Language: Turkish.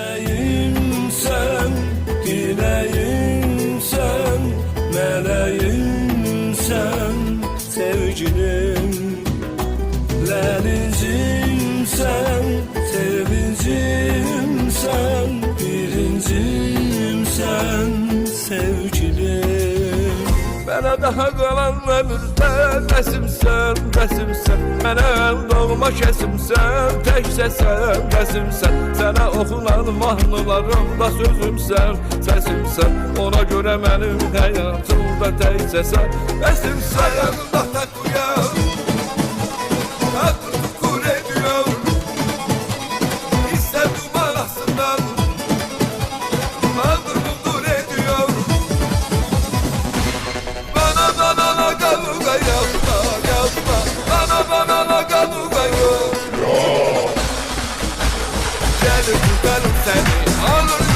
Dileğim sen, dileğim sen, meleğim sen, sevgilim. Denizim sen, sevincim sen, birincim sen, sevgilim. Bana daha kalan ömürde resimsen, resimsen. Bana doğma kesimsen, tekse sen, resimsen. Sana okunan mahnılarımda sözümsen, sesimsen. Ona göre benim hayatımda tekse sen, resimsen. Yanımda takıyan tukur ediyor, İster duman aslından Maldır buldur ediyor. Bana galuga yapma, yapma. Bana galuga yok. Gelir tutarım seni, alır